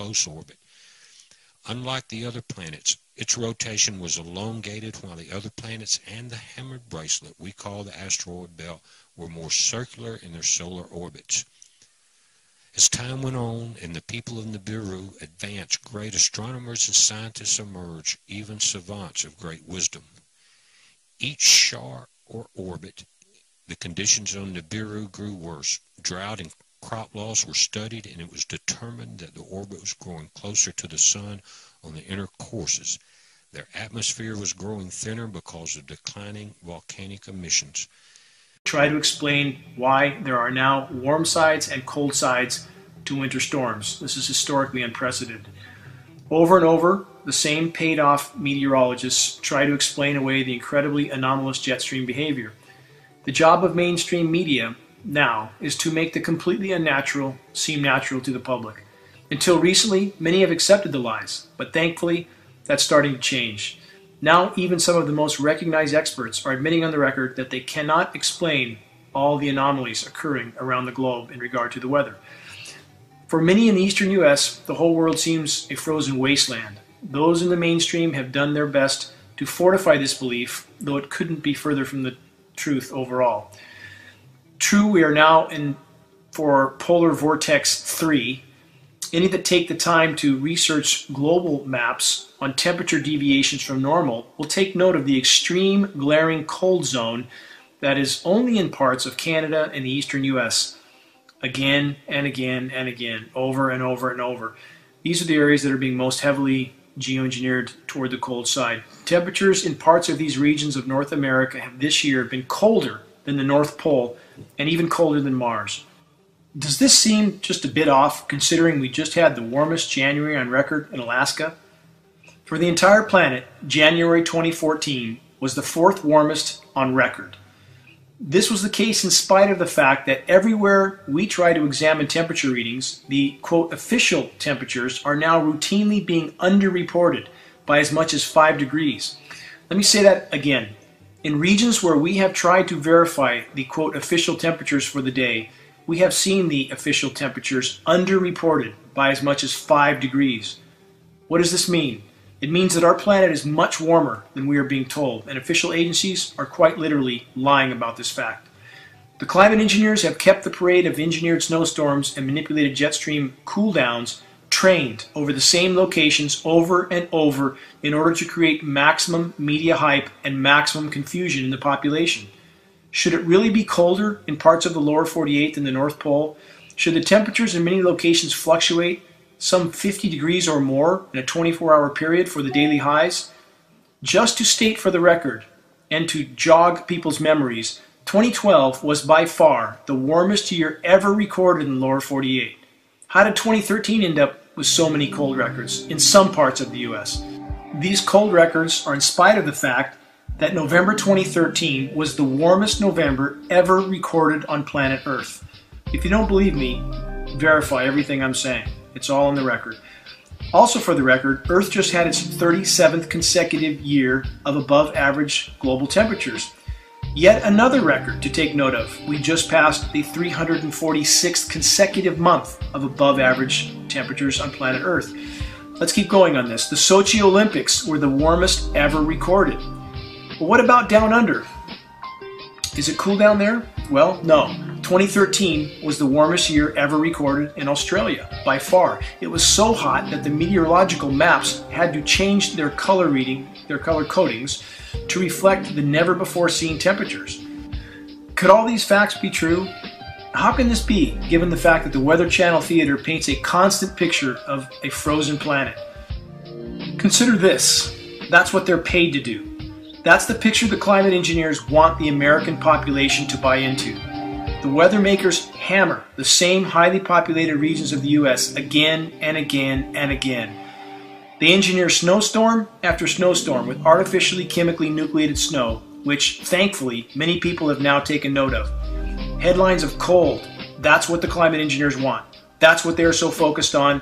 close orbit. Unlike the other planets, its rotation was elongated, while the other planets and the hammered bracelet we call the asteroid belt were more circular in their solar orbits. As time went on and the people of Nibiru advanced, great astronomers and scientists emerged, even savants of great wisdom. Each star or orbit, the conditions on Nibiru grew worse. Drought and crop loss were studied, and it was determined that the orbit was growing closer to the sun on the inner courses. Their atmosphere was growing thinner because of declining volcanic emissions. Try to explain why there are now warm sides and cold sides to winter storms. This is historically unprecedented. Over and over, the same paid-off meteorologists try to explain away the incredibly anomalous jet stream behavior. The job of mainstream media now is to make the completely unnatural seem natural to the public. Until recently, many have accepted the lies, but thankfully, that's starting to change. Now, even some of the most recognized experts are admitting on the record that they cannot explain all the anomalies occurring around the globe in regard to the weather. For many in the eastern U.S., the whole world seems a frozen wasteland. Those in the mainstream have done their best to fortify this belief, though it couldn't be further from the truth overall. True, we are now in for polar vortex 3. Any that take the time to research global maps on temperature deviations from normal will take note of the extreme glaring cold zone that is only in parts of Canada and the eastern US. Again and again and again, over and over and over. These are the areas that are being most heavily geoengineered toward the cold side. Temperatures in parts of these regions of North America have this year been colder than the North Pole and even colder than Mars. Does this seem just a bit off, considering we just had the warmest January on record in Alaska? For the entire planet, January 2014 was the 4th warmest on record. This was the case in spite of the fact that everywhere we try to examine temperature readings, the quote official temperatures are now routinely being underreported by as much as 5 degrees. Let me say that again. In regions where we have tried to verify the quote official temperatures for the day, we have seen the official temperatures underreported by as much as 5 degrees. What does this mean? It means that our planet is much warmer than we are being told, and official agencies are quite literally lying about this fact. The climate engineers have kept the parade of engineered snowstorms and manipulated jet stream cooldowns trained over the same locations over and over in order to create maximum media hype and maximum confusion in the population. Should it really be colder in parts of the lower 48 than the North Pole? Should the temperatures in many locations fluctuate some 50 degrees or more in a 24-hour period for the daily highs? Just to state for the record and to jog people's memories, 2012 was by far the warmest year ever recorded in the lower 48. How did 2013 end up with so many cold records in some parts of the US? These cold records are in spite of the fact that November 2013 was the warmest November ever recorded on planet Earth. If you don't believe me, verify everything I'm saying. It's all on the record. Also for the record, Earth just had its 37th consecutive year of above average global temperatures. Yet another record to take note of. We just passed the 346th consecutive month of above average temperatures on planet Earth. Let's keep going on this. The Sochi Olympics were the warmest ever recorded. But what about down under? Is it cool down there? Well, no. 2013 was the warmest year ever recorded in Australia, by far. It was so hot that the meteorological maps had to change their color codings to reflect the never-before-seen temperatures. Could all these facts be true? How can this be, given the fact that the Weather Channel Theater paints a constant picture of a frozen planet? Consider this. That's what they're paid to do. That's the picture the climate engineers want the American population to buy into. The weather makers hammer the same highly populated regions of the US again and again and again. They engineer snowstorm after snowstorm with artificially chemically nucleated snow, which, thankfully, many people have now taken note of. Headlines of cold, that's what the climate engineers want. That's what they're so focused on.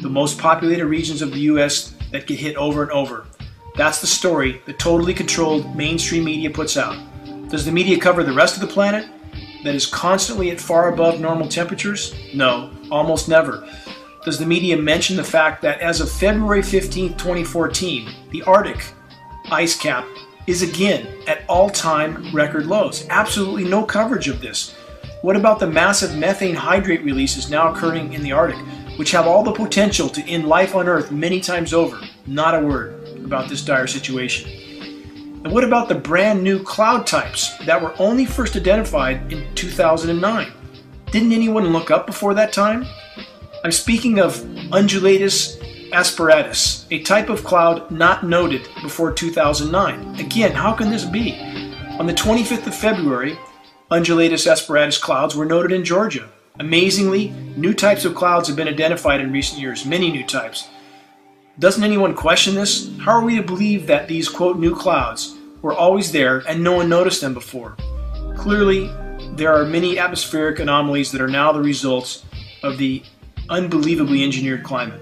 The most populated regions of the US that get hit over and over. That's the story the totally controlled mainstream media puts out. Does the media cover the rest of the planet that is constantly at far above normal temperatures? No, almost never. does the media mention the fact that as of February 15, 2014, the Arctic ice cap is again at all-time record lows. Absolutely no coverage of this. What about the massive methane hydrate releases now occurring in the Arctic, which have all the potential to end life on Earth many times over? Not a word about this dire situation. And what about the brand new cloud types that were only first identified in 2009? Didn't anyone look up before that time? I'm speaking of undulatus asperatus, a type of cloud not noted before 2009. Again, how can this be? On the 25th of February, undulatus asperatus clouds were noted in Georgia. Amazingly, new types of clouds have been identified in recent years, many new types. Doesn't anyone question this? How are we to believe that these, quote, new clouds were always there and no one noticed them before? Clearly, there are many atmospheric anomalies that are now the results of the unbelievably engineered climate.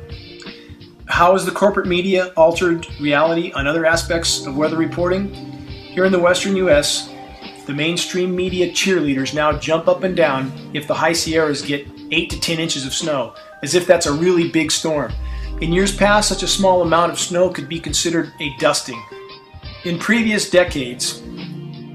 How has the corporate media altered reality on other aspects of weather reporting? Here in the western U.S., the mainstream media cheerleaders now jump up and down if the high Sierras get 8 to 10 inches of snow, as if that's a really big storm. In years past, such a small amount of snow could be considered a dusting. In previous decades,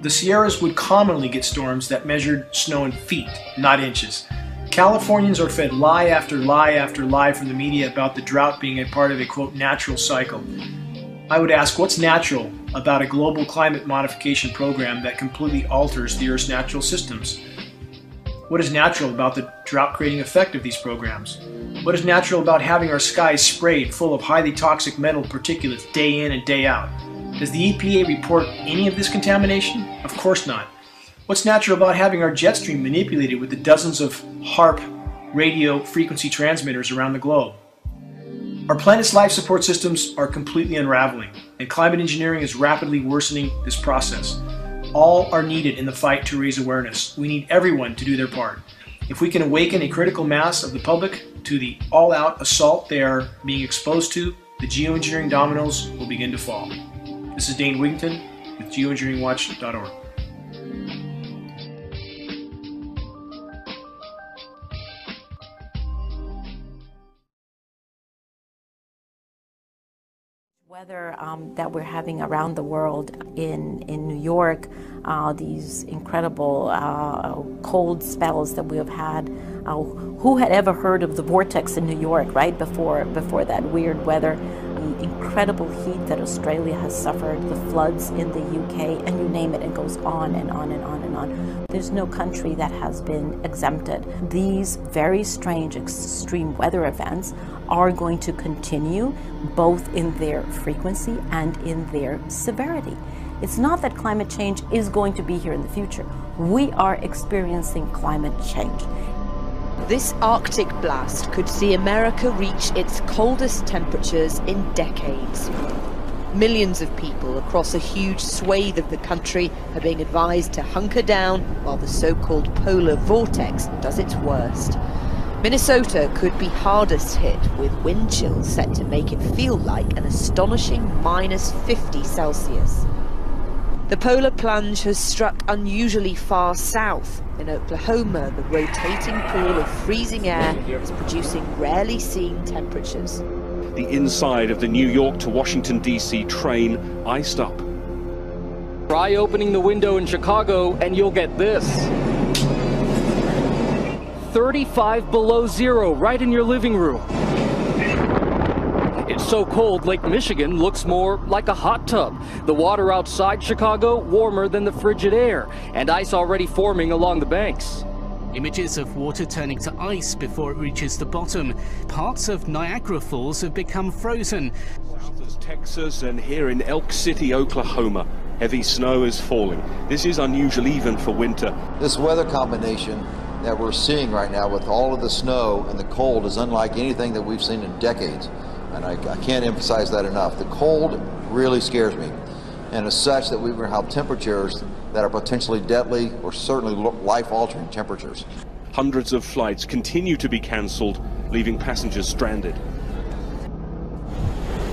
the Sierras would commonly get storms that measured snow in feet, not inches. Californians are fed lie after lie after lie from the media about the drought being a part of a, quote, natural cycle. I would ask, what's natural about a global climate modification program that completely alters the Earth's natural systems? What is natural about the drought-creating effect of these programs? What is natural about having our skies sprayed full of highly toxic metal particulates day in and day out? Does the EPA report any of this contamination? Of course not. What's natural about having our jet stream manipulated with the dozens of HAARP radio frequency transmitters around the globe? Our planet's life support systems are completely unraveling, and climate engineering is rapidly worsening this process. All are needed in the fight to raise awareness. We need everyone to do their part. If we can awaken a critical mass of the public to the all-out assault they are being exposed to, the geoengineering dominoes will begin to fall. This is Dane Wigington with geoengineeringwatch.org. Weather that we're having around the world in New York, these incredible cold spells that we have had. Who had ever heard of the vortex in New York, right, before that weird weather? The incredible heat that Australia has suffered, the floods in the UK, and you name it, it goes on and on and on and on. There's no country that has been exempted. These very strange extreme weather events are going to continue, both in their frequency and in their severity. It's not that climate change is going to be here in the future. We are experiencing climate change. This Arctic blast could see America reach its coldest temperatures in decades. Millions of people across a huge swathe of the country are being advised to hunker down while the so-called polar vortex does its worst. Minnesota could be hardest hit, with wind chills set to make it feel like an astonishing -50 Celsius. The polar plunge has struck unusually far south. In Oklahoma, the rotating pool of freezing air is producing rarely seen temperatures. The inside of the New York to Washington, D.C. train iced up. Try opening the window in Chicago and you'll get this. 35 below zero right in your living room. It's so cold, Lake Michigan looks more like a hot tub. The water outside Chicago warmer than the frigid air, and ice already forming along the banks. Images of water turning to ice before it reaches the bottom. Parts of Niagara Falls have become frozen. South as Texas and here in Elk City, Oklahoma, heavy snow is falling. This is unusual even for winter. This weather combination that we're seeing right now with all of the snow and the cold is unlike anything that we've seen in decades. And I can't emphasize that enough. The cold really scares me. And as such, that we're going to have temperatures that are potentially deadly or certainly life-altering temperatures. Hundreds of flights continue to be cancelled, leaving passengers stranded.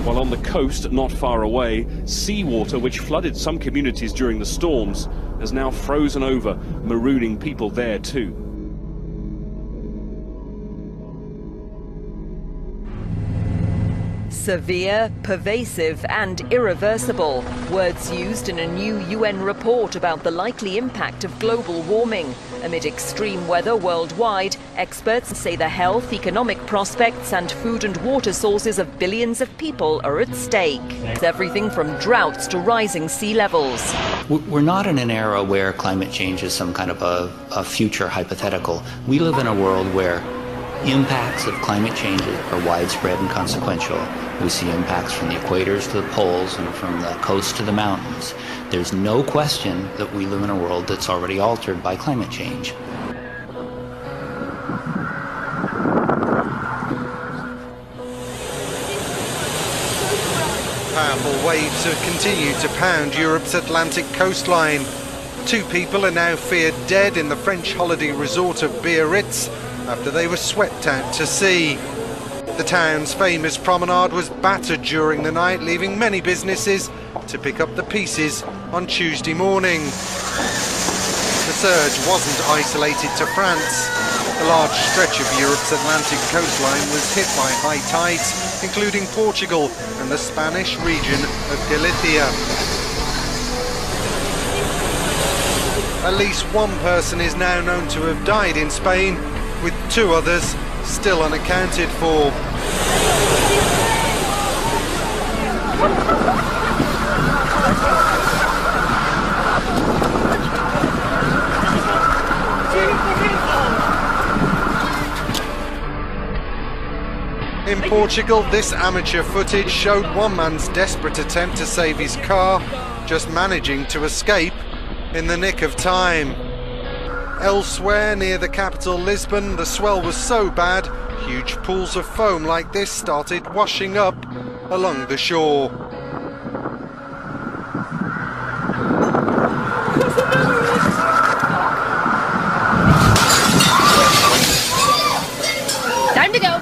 While on the coast, not far away, seawater, which flooded some communities during the storms, has now frozen over, marooning people there too. Severe, pervasive and irreversible. Words used in a new UN report about the likely impact of global warming. Amid extreme weather worldwide, experts say the health, economic prospects and food and water sources of billions of people are at stake. It's everything from droughts to rising sea levels. We're not in an era where climate change is some kind of a future hypothetical. We live in a world where impacts of climate change are widespread and consequential. We see impacts from the equators to the poles and from the coast to the mountains. There's no question that we live in a world that's already altered by climate change. Powerful waves have continued to pound Europe's Atlantic coastline. 2 people are now feared dead in the French holiday resort of Biarritz after they were swept out to sea. The town's famous promenade was battered during the night, leaving many businesses to pick up the pieces on Tuesday morning. The surge wasn't isolated to France. A large stretch of Europe's Atlantic coastline was hit by high tides, including Portugal and the Spanish region of Galicia. At least 1 person is now known to have died in Spain, with 2 others still unaccounted for. In Portugal, this amateur footage showed one man's desperate attempt to save his car, just managing to escape in the nick of time. Elsewhere, near the capital Lisbon, the swell was so bad, huge pools of foam like this started washing up along the shore. Time to go.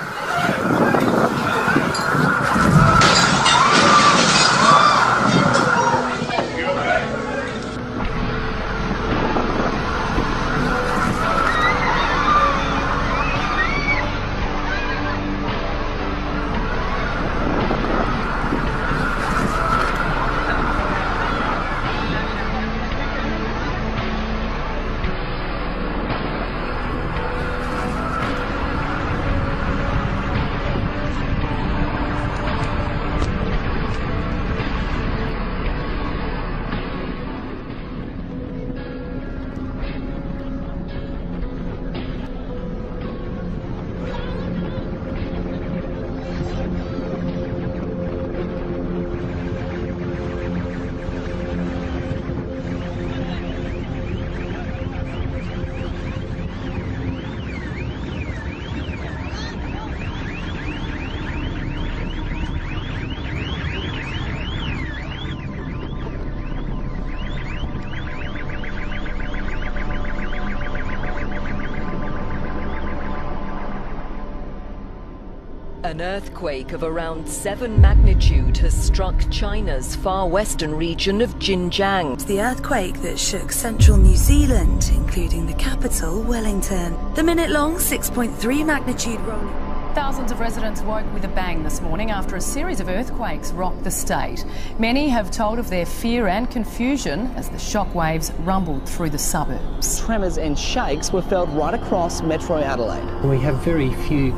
An earthquake of around 7 magnitude has struck China's far western region of Xinjiang. It's the earthquake that shook central New Zealand, including the capital, Wellington. The minute-long 6.3 magnitude rolling. Thousands of residents woke with a bang this morning after a series of earthquakes rocked the state. Many have told of their fear and confusion as the shockwaves rumbled through the suburbs. Tremors and shakes were felt right across Metro Adelaide. We have very few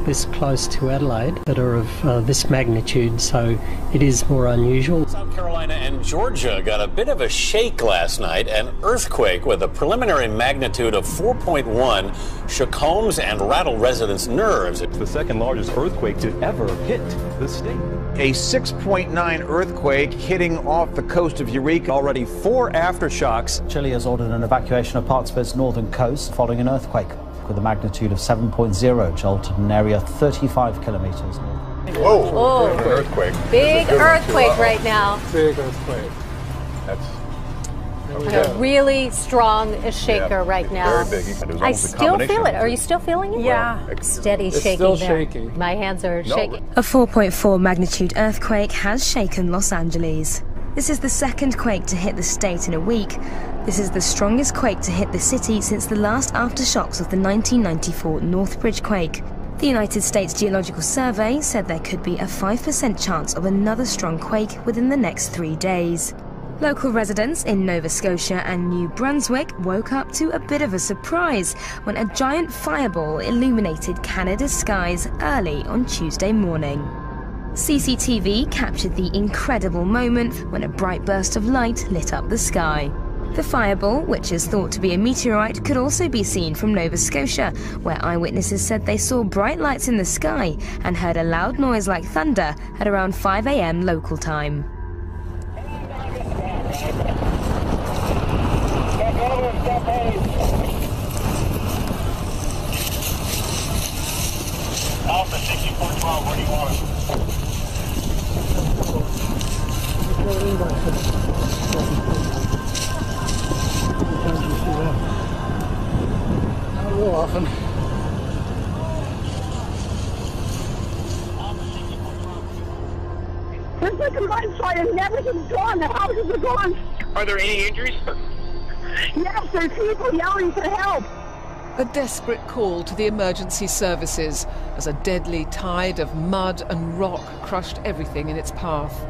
this close to Adelaide that are of this magnitude, so it is more unusual. South Carolina and Georgia got a bit of a shake last night. An earthquake with a preliminary magnitude of 4.1 shook homes and rattled residents' nerves. It's the second largest earthquake to ever hit the state. A 6.9 earthquake hitting off the coast of Eureka. Already 4 aftershocks. Chile has ordered an evacuation of parts of its northern coast following an earthquake with a magnitude of 7.0 jolted an area 35 kilometers north. Whoa! Whoa. Big earthquake. Big earthquake right now. Big earthquake. That's a really strong shaker right now. Very big. I still feel it. Are you still feeling it? Yeah. Steady it's shaking still there. Shaking. My hands are shaking. A 4.4 magnitude earthquake has shaken Los Angeles. This is the second quake to hit the state in a week. This is the strongest quake to hit the city since the last aftershocks of the 1994 Northbridge quake. The United States Geological Survey said there could be a 5% chance of another strong quake within the next 3 days. Local residents in Nova Scotia and New Brunswick woke up to a bit of a surprise when a giant fireball illuminated Canada's skies early on Tuesday morning. CCTV captured the incredible moment when a bright burst of light lit up the sky. The fireball, which is thought to be a meteorite, could also be seen from Nova Scotia, where eyewitnesses said they saw bright lights in the sky and heard a loud noise like thunder at around 5 a.m. local time. Alpha 6412, where do you want it? Not real often. There's like a mudslide and everything's gone. The houses are gone. Are there any injuries? Yes, there's people yelling for help. A desperate call to the emergency services as a deadly tide of mud and rock crushed everything in its path.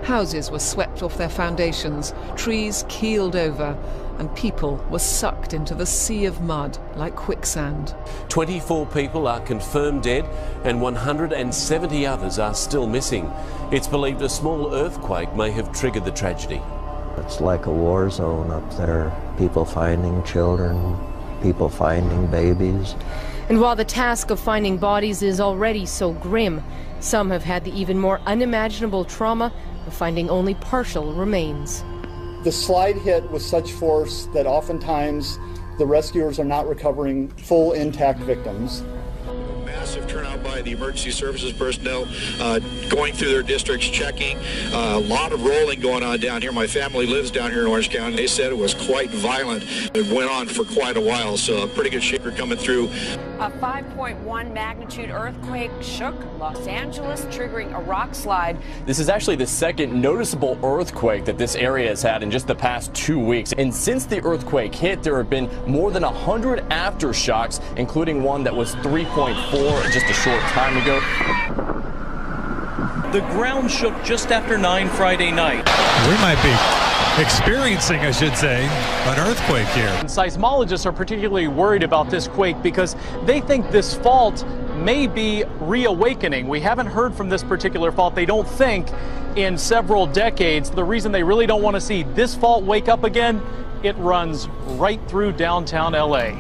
Houses were swept off their foundations, trees keeled over, and people were sucked into the sea of mud like quicksand. 24 people are confirmed dead and 170 others are still missing. It's believed a small earthquake may have triggered the tragedy. It's like a war zone up there. People finding children, people finding babies. And while the task of finding bodies is already so grim, some have had the even more unimaginable trauma of finding only partial remains. The slide hit with such force that oftentimes the rescuers are not recovering full intact victims. Massive turnout by the emergency services personnel going through their districts, checking. A lot of rolling going on down here. My family lives down here in Orange County. They said it was quite violent. It went on for quite a while, so a pretty good shaker coming through. A 5.1 magnitude earthquake shook Los Angeles, triggering a rock slide. This is actually the second noticeable earthquake that this area has had in just the past 2 weeks. And since the earthquake hit, there have been more than 100 aftershocks, including one that was 3.4 just a short time ago. The ground shook just after 9 Friday night. We might be experiencing, I should say, an earthquake here. And seismologists are particularly worried about this quake because they think this fault may be reawakening. We haven't heard from this particular fault, they don't think, in several decades. The reason they really don't want to see this fault wake up again, it runs right through downtown LA.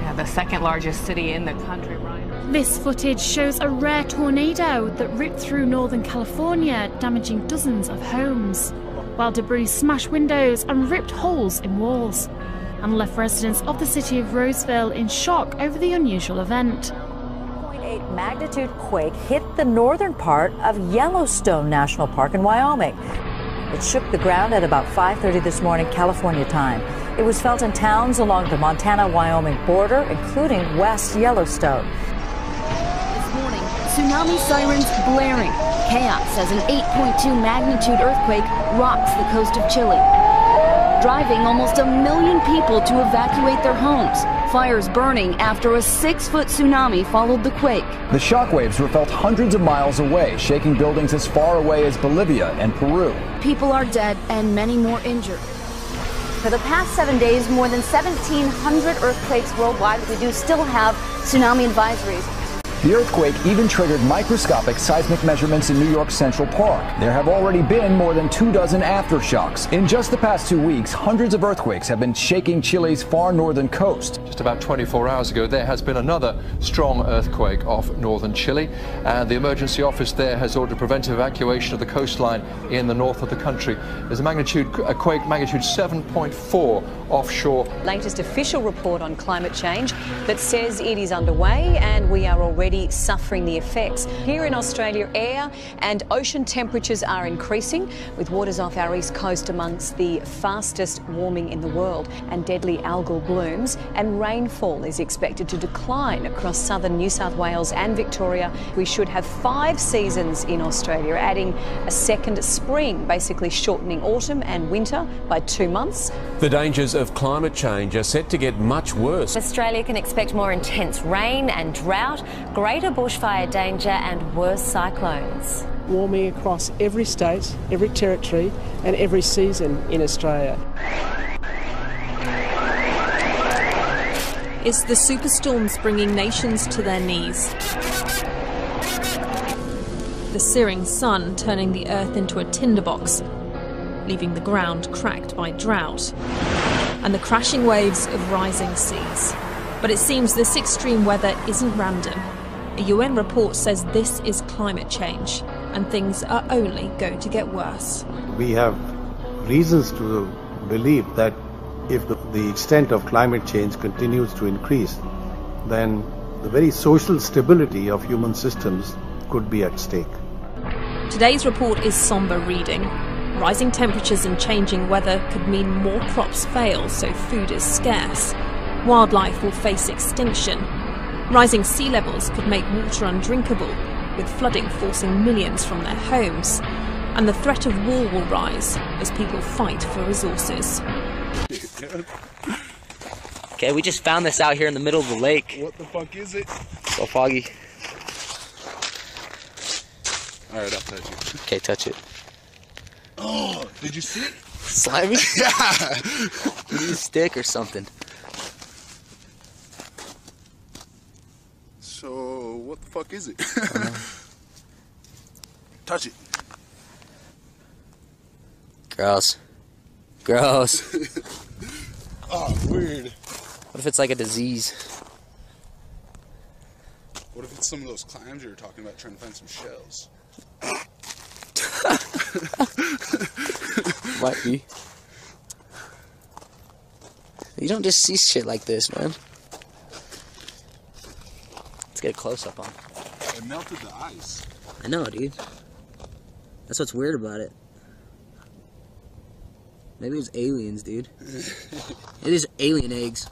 Yeah, the second largest city in the country, Ryan. This footage shows a rare tornado that ripped through Northern California, damaging dozens of homes, while debris smashed windows and ripped holes in walls, and left residents of the city of Roseville in shock over the unusual event. 0.8 magnitude quake hit the northern part of Yellowstone National Park in Wyoming. It shook the ground at about 5:30 this morning, California time. It was felt in towns along the Montana-Wyoming border, including West Yellowstone. This morning, tsunami sirens blaring. Chaos as an 8.2 magnitude earthquake rocks the coast of Chile, driving almost 1 million people to evacuate their homes. Fires burning after a 6-foot tsunami followed the quake. The shockwaves were felt hundreds of miles away, shaking buildings as far away as Bolivia and Peru. People are dead and many more injured. For the past 7 days, more than 1,700 earthquakes worldwide. We do still have tsunami advisories. The earthquake even triggered microscopic seismic measurements in New York's Central Park. There have already been more than 24 aftershocks. In just the past 2 weeks, hundreds of earthquakes have been shaking Chile's far northern coast. Just about 24 hours ago, there has been another strong earthquake off northern Chile, and the emergency office there has ordered preventive evacuation of the coastline in the north of the country. There's a quake magnitude 7.4 offshore. Latest official report on climate change that says it is underway and we are already suffering the effects. Here in Australia, air and ocean temperatures are increasing, with waters off our east coast amongst the fastest warming in the world, and deadly algal blooms, and rainfall is expected to decline across southern New South Wales and Victoria. We should have 5 seasons in Australia, adding a second spring, basically shortening autumn and winter by 2 months. The dangers of climate change are set to get much worse. Australia can expect more intense rain and drought. greater bushfire danger and worse cyclones. Warming across every state, every territory and every season in Australia. It's the superstorms bringing nations to their knees. The searing sun turning the earth into a tinderbox, leaving the ground cracked by drought, and the crashing waves of rising seas. But it seems this extreme weather isn't random. A UN report says this is climate change, and things are only going to get worse. We have reasons to believe that if the extent of climate change continues to increase, then the very social stability of human systems could be at stake. Today's report is somber reading. Rising temperatures and changing weather could mean more crops fail, so food is scarce. Wildlife will face extinction. Rising sea levels could make water undrinkable, with flooding forcing millions from their homes. And the threat of war will rise as people fight for resources. Okay, we just found this out here in the middle of the lake. What the fuck is it? So foggy. Alright, I'll touch it. Okay, touch it. Oh, did you see it? Slimy? Yeah! You need a stick or something. So, what the fuck is it? Touch it. Gross. Gross. Oh, weird. What if it's like a disease? What if it's some of those clams you were talking about, trying to find some shells? Might be. You don't just see shit like this, man. Let's get a close-up on it. It melted the ice. I know, dude. That's what's weird about it. Maybe it's aliens, dude. It is alien eggs.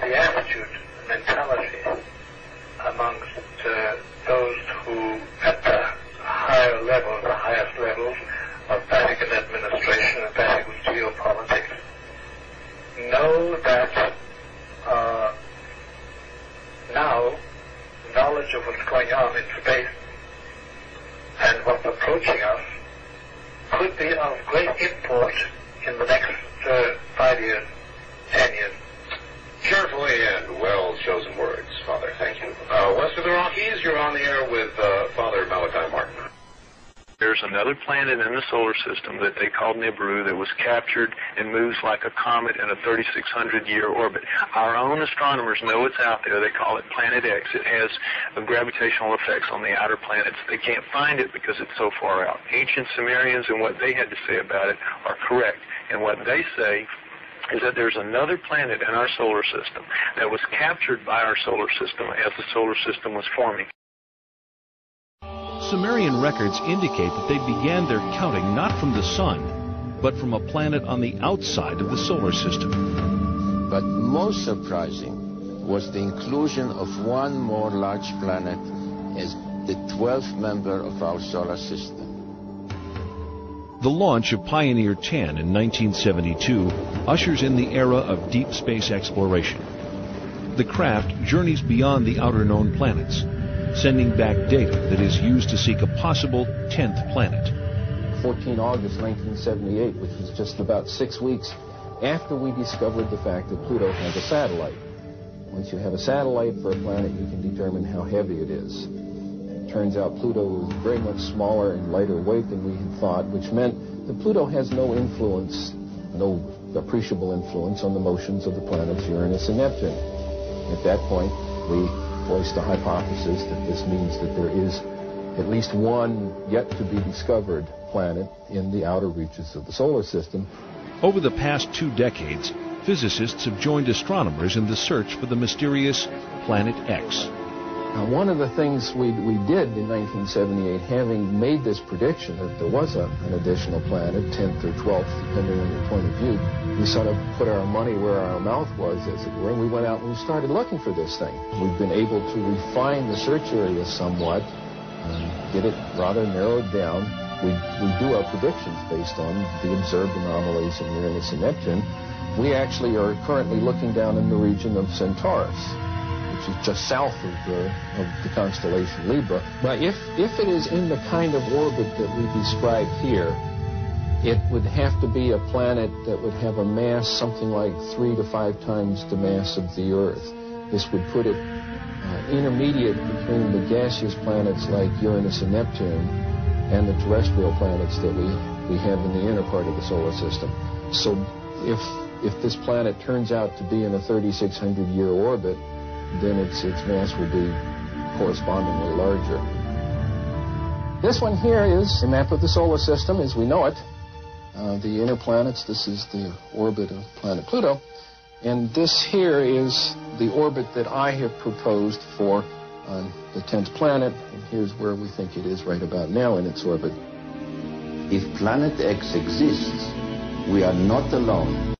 The attitude, mentality amongst those who at the higher levels, the highest levels of Vatican administration and Vatican geopolitics, know that now knowledge of what's going on in space and what's approaching us could be of great import in the next 5 years, 10 years. Carefully and well-chosen words, Father. Thank you. West of the Rockies, you're on the air with Father Malachi Martin. There's another planet in the solar system that they call Nibiru that was captured and moves like a comet in a 3,600-year orbit. Our own astronomers know it's out there. They call it Planet X. It has gravitational effects on the outer planets. They can't find it because it's so far out. Ancient Sumerians and what they had to say about it are correct. And what they say is that there's another planet in our solar system that was captured by our solar system as the solar system was forming. Sumerian records indicate that they began their counting not from the sun, but from a planet on the outside of the solar system. But most surprising was the inclusion of one more large planet as the 12th member of our solar system. The launch of Pioneer 10 in 1972 ushers in the era of deep space exploration. The craft journeys beyond the outer known planets, sending back data that is used to seek a possible 10th planet. 14 August 1978, which was just about 6 weeks after we discovered the fact that Pluto has a satellite. Once you have a satellite for a planet, you can determine how heavy it is. It turns out Pluto was very much smaller and lighter weight than we had thought, which meant that Pluto has no influence, no appreciable influence on the motions of the planets Uranus and Neptune. At that point, we voiced the hypothesis that this means that there is at least one yet to be discovered planet in the outer reaches of the solar system. Over the past 2 decades, physicists have joined astronomers in the search for the mysterious Planet X. One of the things we did in 1978, having made this prediction that there was an additional planet, 10th or 12th, depending on your point of view, we sort of put our money where our mouth was, as it were, and we went out and we started looking for this thing. We've been able to refine the search area somewhat, get it rather narrowed down. We do our predictions based on the observed anomalies in Uranus and Neptune. We actually are currently looking down in the region of Centaurus, which is just south of the constellation Libra. But if it is in the kind of orbit that we describe here, it would have to be a planet that would have a mass something like 3 to 5 times the mass of the Earth. This would put it intermediate between the gaseous planets like Uranus and Neptune and the terrestrial planets that we have in the inner part of the solar system. So if this planet turns out to be in a 3,600-year orbit, then its mass will be correspondingly larger. This one here is a map of the solar system as we know it. The inner planets, this is the orbit of planet Pluto. And this here is the orbit that I have proposed for the 10th planet. And here's where we think it is right about now in its orbit. If Planet X exists, we are not alone.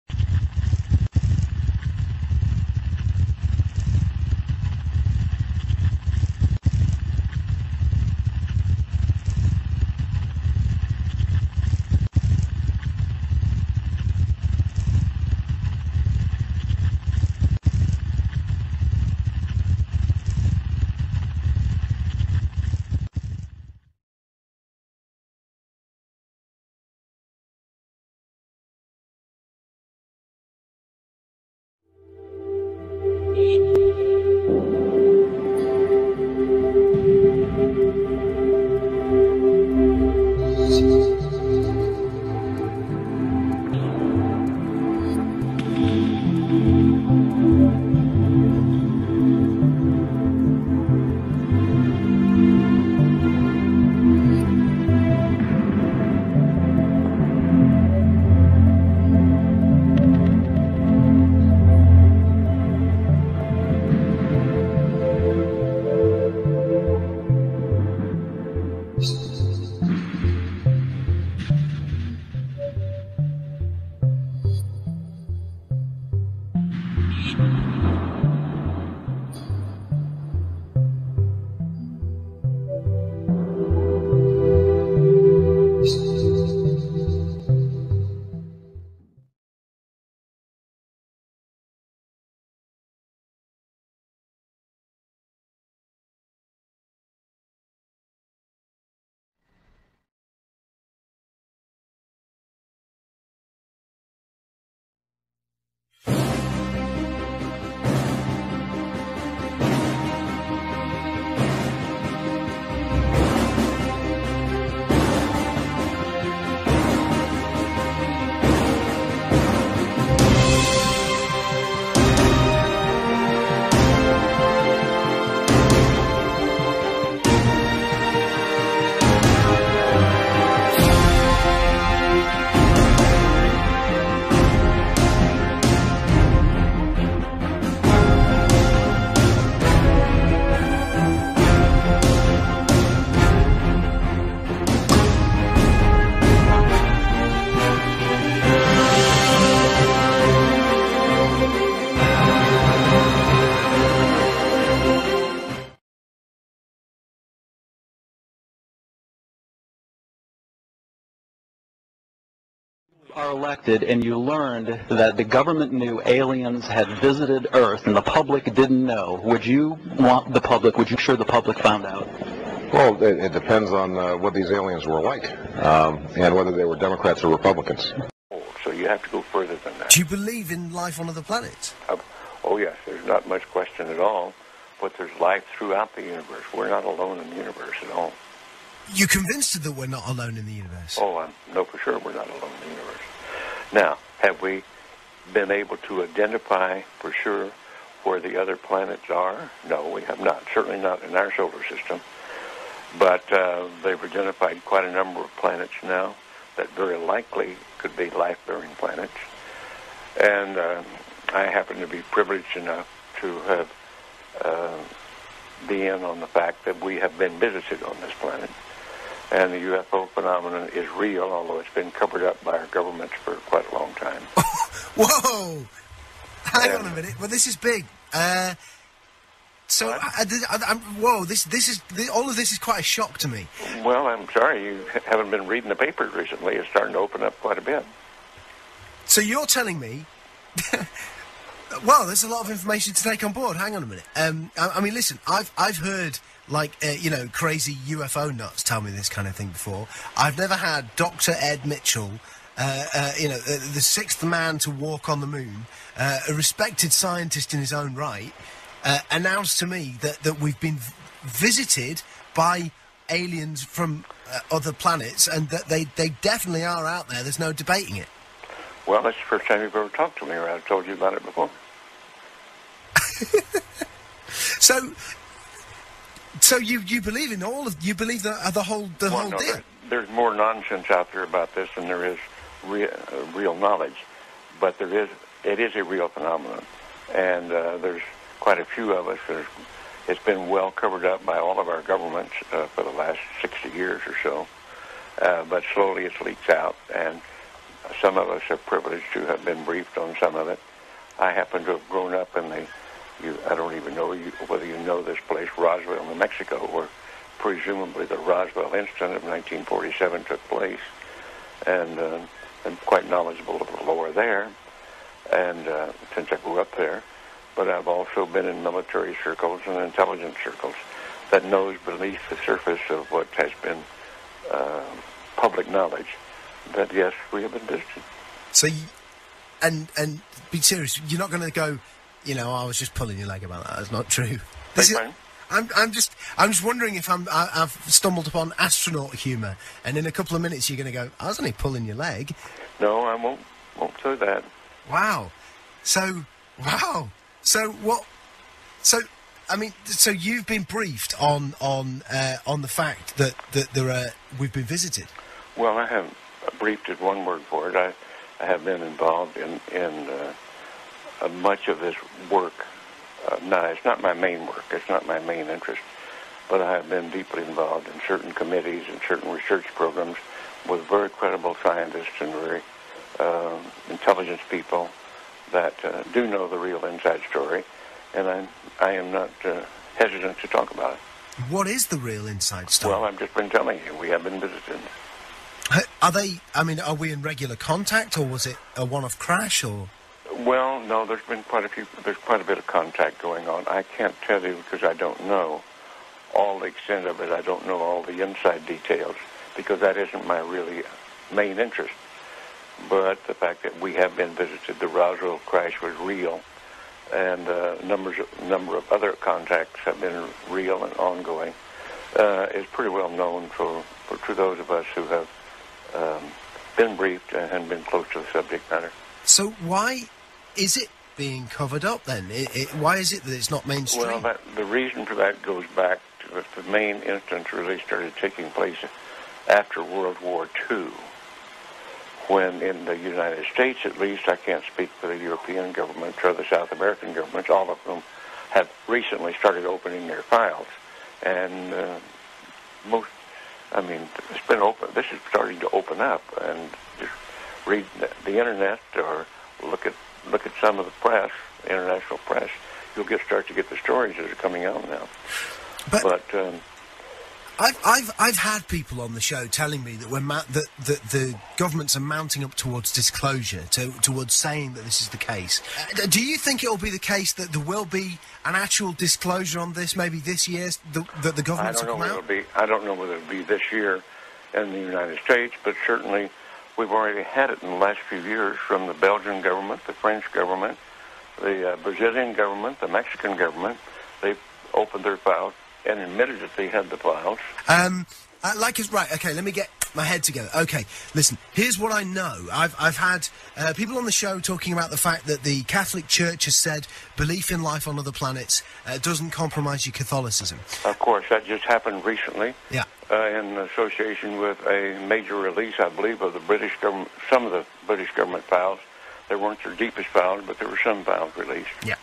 Are elected and you learned that the government knew aliens had visited Earth and the public didn't know, would you want the public, would you ensure the public found out? Well, it depends on what these aliens were like and whether they were Democrats or Republicans. So you have to go further than that. Do you believe in life on other planets? Oh yes, there's not much question at all, but there's life throughout the universe. We're not alone in the universe at all. You're convinced that we're not alone in the universe? Oh, I know for sure we're not alone in the universe. Now, have we been able to identify for sure where the other planets are? No, we have not. Certainly not in our solar system. But they've identified quite a number of planets now that very likely could be life-bearing planets. And I happen to be privileged enough to have be in on the fact that we have been visited on this planet. And the UFO phenomenon is real, although it's been covered up by our governments for quite a long time. Whoa! Hang on a minute. Well, this is big. Whoa! All of this is quite a shock to me. Well, I'm sorry you haven't been reading the papers recently. It's starting to open up quite a bit. So you're telling me Well, there's a lot of information to take on board. Hang on a minute. I mean, listen, I've heard, like, crazy UFO nuts tell me this kind of thing before. I've never had Dr. Ed Mitchell, the sixth man to walk on the moon, a respected scientist in his own right, announce to me that we've been visited by aliens from other planets, and that they definitely are out there. There's no debating it. Well, that's the first time you've ever talked to me, or I've told you about it before. So you believe in all of, you believe the whole deal? There's more nonsense out there about this than there is real knowledge, but it is a real phenomenon, and there's quite a few of us. It's been well covered up by all of our governments for the last 60 years or so, but slowly it leaks out, and some of us are privileged to have been briefed on some of it. I happen to have grown up in I don't even know whether you know this place, Roswell, New Mexico, where presumably the Roswell incident of 1947 took place, and I'm quite knowledgeable of the lore there, and since I grew up there. But I've also been in military circles and intelligence circles that knows beneath the surface of what has been public knowledge that, yes, we have been visited. So, and be serious, you're not going to go, I was just pulling your leg about that. That's not true. I'm just wondering if I've stumbled upon astronaut humour, and in a couple of minutes you're going to go, I was only pulling your leg. No, I won't do that. Wow. So what? So you've been briefed on the fact that we've been visited. Well, I haven't briefed is one word for it. I have been involved in much of this work. Now, it's not my main work. It's not my main interest. But I have been deeply involved in certain committees and certain research programs with very credible scientists and very intelligence people that do know the real inside story. And I am not hesitant to talk about it. What is the real inside story? Well, I've just been telling you. We have been visited. Are we in regular contact, or was it a one-off crash, or...? Well, no, there's quite a bit of contact going on. I can't tell you because I don't know all the extent of it. I don't know all the inside details because that isn't my really main interest. But the fact that we have been visited, the Roswell crash was real, and a number of other contacts have been real and ongoing, is pretty well known to those of us who have been briefed and been close to the subject matter. So why is it being covered up then? Why is it that it's not mainstream? Well, the reason for that goes back to the main instance really started taking place after World War II, when in the United States, at least, I can't speak for the European governments or the South American governments, all of whom have recently started opening their files. And it's been open. This is starting to open up, and just read the internet or look at some of the press, international press. You'll start to get the stories that are coming out now. But I've had people on the show telling me that that the governments are mounting up towards disclosure, towards saying that this is the case. Do you think it will be the case that there will be an actual disclosure on this, maybe this year, that the governments will come out? I don't know whether it'll be this year in the United States, but certainly we've already had it in the last few years from the Belgian government, the French government, the Brazilian government, the Mexican government. They've opened their files and admitted that they had the files. Right, okay, let me get my head together. Okay, listen, here's what I know. I've had people on the show talking about the fact that the Catholic Church has said belief in life on other planets doesn't compromise your Catholicism. Of course, that just happened recently. Yeah. In association with a major release, I believe, of the British government, some of the British government files. They weren't their deepest files, but there were some files released. Yeah.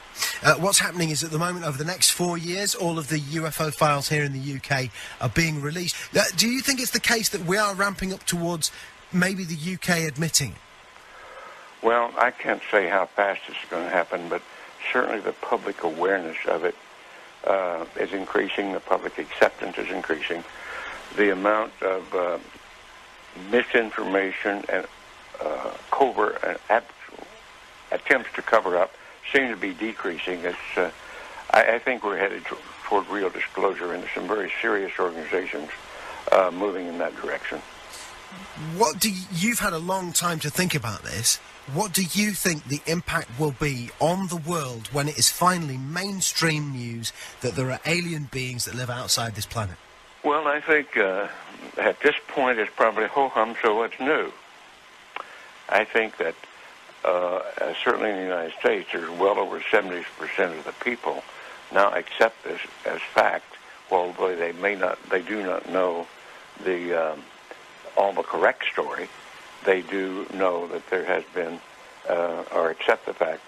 What's happening is at the moment, over the next 4 years, all of the UFO files here in the UK are being released. Do you think it's the case that we are ramping up towards maybe the UK admitting it? Well, I can't say how fast this is going to happen, but certainly the public awareness of it is increasing. The public acceptance is increasing. The amount of misinformation and covert and attempts to cover up seem to be decreasing. I think we're headed toward real disclosure, and some very serious organizations moving in that direction. You've had a long time to think about this. What do you think the impact will be on the world when it is finally mainstream news that there are alien beings that live outside this planet? Well, I think at this point it's probably ho-hum, so what's new? I think that certainly in the United States, there's well over 70% of the people now accept this as fact, although they do not know all the correct story. They do know that there has been, or accept the fact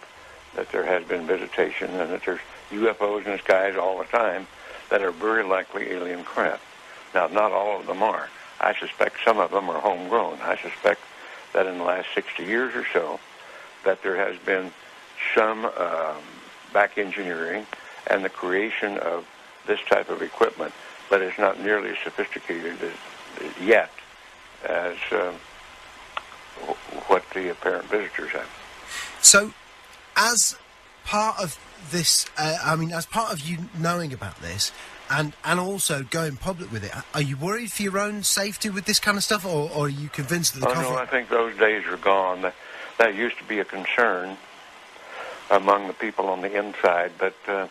that there has been visitation and that there's UFOs in the skies all the time that are very likely alien craft. Now, not all of them are. I suspect some of them are homegrown. I suspect that in the last 60 years or so, that there has been some back engineering and the creation of this type of equipment, but it's not nearly as sophisticated yet as what the apparent visitors have. So, as part of this, as part of you knowing about this, and also going public with it, are you worried for your own safety with this kind of stuff, or are you convinced that the no, I think those days are gone. That used to be a concern among the people on the inside, but I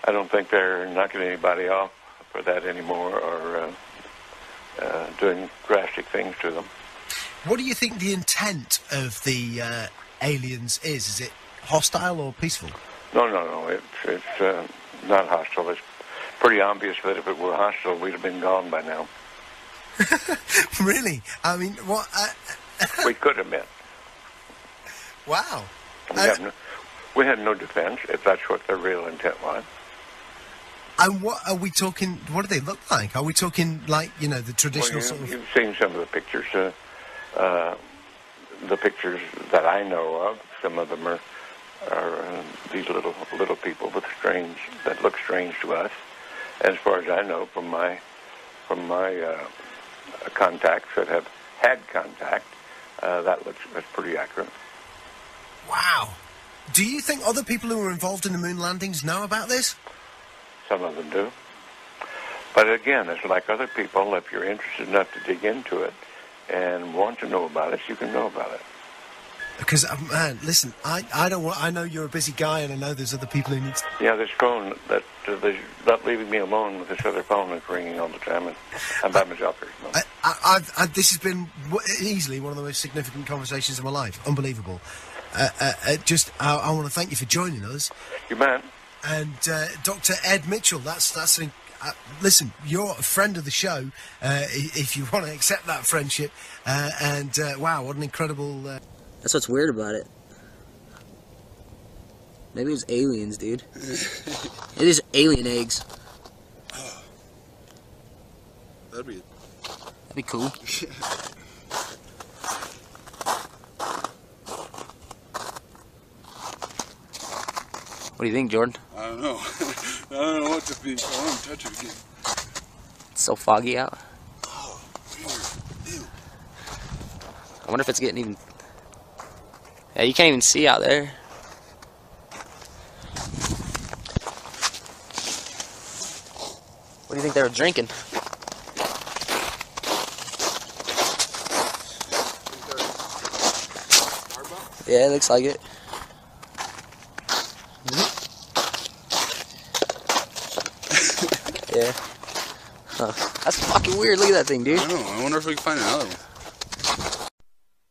don't think they're knocking anybody off for that anymore, or doing drastic things to them. What do you think the intent of the aliens is? Is it hostile or peaceful? No. It's not hostile. It's pretty obvious that if it were hostile, we'd have been gone by now. Really? I mean, what? We could have been. Wow. We had no defense, if that's what their real intent was. And what are we talking? What do they look like? Are we talking like, the traditional sort of? You've seen some of the pictures. The pictures that I know of, some of them are these little people that look strange to us. As far as I know, from my contacts that have had contact, that's pretty accurate. Wow. Do you think other people who were involved in the moon landings know about this? Some of them do. But again, it's like other people. If you're interested enough to dig into it and want to know about it, you can know about it. Because, man, listen, I know you're a busy guy, and I know there's other people who need to... Yeah, this phone, they're not leaving me alone with this other phone that's ringing all the time, and I'm by myself here. This has been easily one of the most significant conversations of my life. Unbelievable. I want to thank you for joining us. You bet. And Dr. Ed Mitchell, listen, you're a friend of the show, if you want to accept that friendship. Wow, what an incredible... That's what's weird about it. Maybe it was aliens, dude. It is alien eggs. That'd be cool. What do you think, Jordan? I don't know. I don't know what to be. I want to touch it again. It's so foggy out. Oh, weird. Ew. I wonder if it's getting even... Yeah, you can't even see out there. What do you think they were drinking? Yeah, it looks like it. Yeah. Huh. That's fucking weird. Look at that thing, dude. I don't know. I wonder if we can find another one.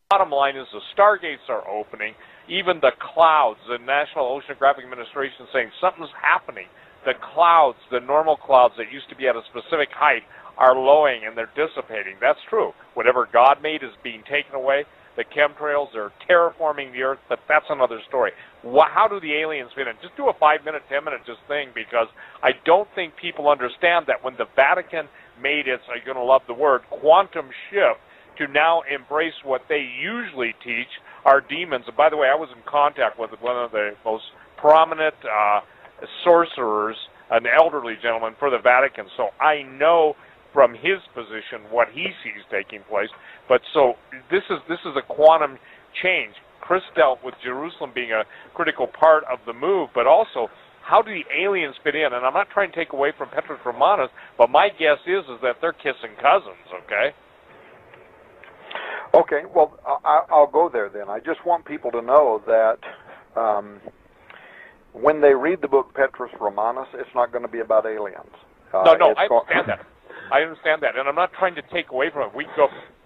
Bottom line is the stargates are opening. Even the clouds, the National Oceanographic Administration is saying something's happening. The clouds, the normal clouds that used to be at a specific height, are lowering and they're dissipating. That's true. Whatever God made is being taken away. The chemtrails are terraforming the Earth, but that's another story. How do the aliens fit in? Just do a 5-minute, 10-minute thing, because I don't think people understand that when the Vatican made its, you're going to love the word, quantum shift, to now embrace what they usually teach are demons. And by the way, I was in contact with one of the most prominent sorcerers, an elderly gentleman for the Vatican, so I know from his position what he sees taking place. But so this is a quantum change. Chris dealt with Jerusalem being a critical part of the move, but also how do the aliens fit in? And I'm not trying to take away from Petrus Romanus, but my guess is that they're kissing cousins, okay? Okay, well, I'll go there then. I just want people to know that when they read the book Petrus Romanus, it's not going to be about aliens. No, I understand that. I understand that, and I'm not trying to take away from it.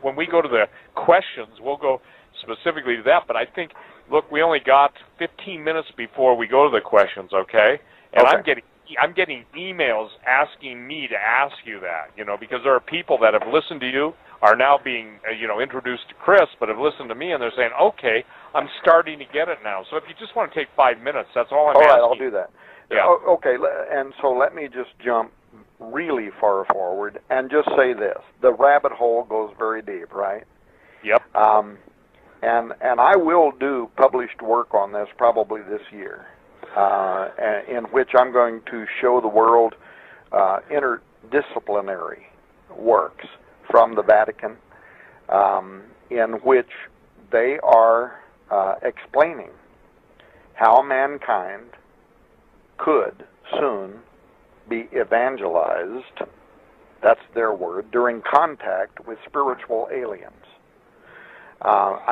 When we go to the questions, we'll go specifically to that, but I think, look, we only got 15 minutes before we go to the questions, okay? And okay. I'm getting emails asking me to ask you that, because there are people that have listened to you, are now being, introduced to Chris, but have listened to me, and they're saying, okay, I'm starting to get it now. So if you just want to take 5 minutes, that's all I'm asking. All right, I'll do that. Yeah. Okay, and so let me just jump really far forward and just say this. The rabbit hole goes very deep, right? Yep. And I will do published work on this probably this year, in which I'm going to show the world interdisciplinary works from the Vatican, in which they are explaining how mankind could soon be evangelized, that's their word, during contact with spiritual aliens.